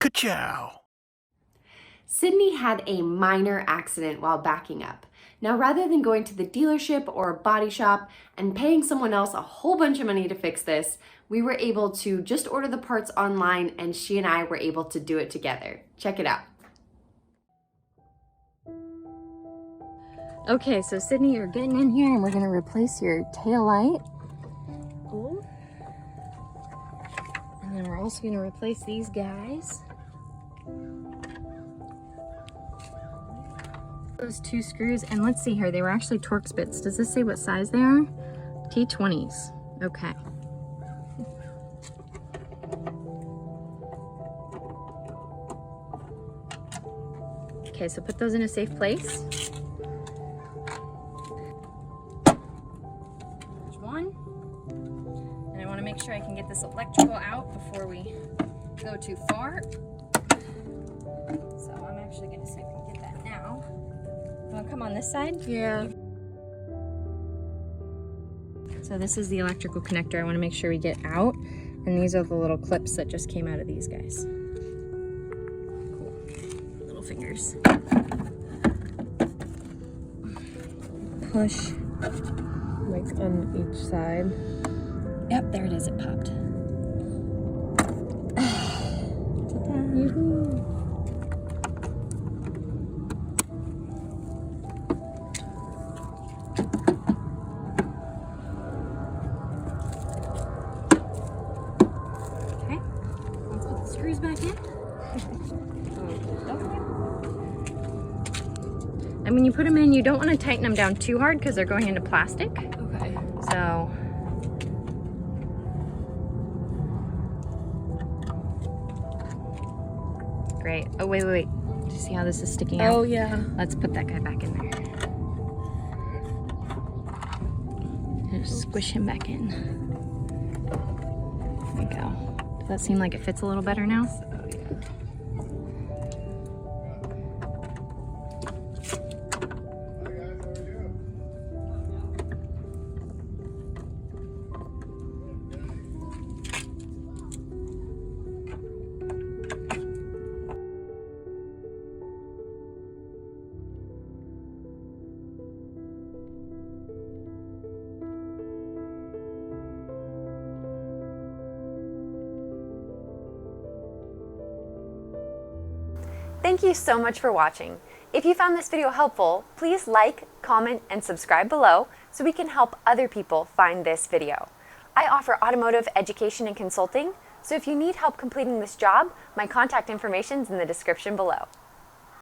Ka-chow! Sydney had a minor accident while backing up. Now, rather than going to the dealership or body shop and paying someone else a whole bunch of money to fix this, we were able to just order the parts online, and she and I were able to do it together. Check it out. Okay, so Sydney, you're getting in here and we're gonna replace your tail light. Oh. And then we're also gonna replace these guys. Those two screws, and let's see here, they were actually Torx bits. Does this say what size they are? T20s. Okay. Okay, so put those in a safe place. There's one. And I want to make sure I can get this electrical out before we go too far. So I'm actually going to see if I can get that now. You want to come on this side? Yeah. So this is the electrical connector I want to make sure we get out. And these are the little clips that just came out of these guys. Cool. Little fingers. Push. Like on each side. Yep, there it is. It popped. Ta-da. Yoo-hoo. Okay, let's put the screws back in. And when you put them in, you don't want to tighten them down too hard because they're going into plastic. Okay. So great. Oh, wait. Do you see how this is sticking out? Oh, yeah. Let's put that guy back in there. Just squish him back in. There we go. Does that seem like it fits a little better now? Oh, yeah. Thank you so much for watching. If you found this video helpful, please like, comment, and subscribe below so we can help other people find this video. I offer automotive education and consulting, so if you need help completing this job, my contact information is in the description below.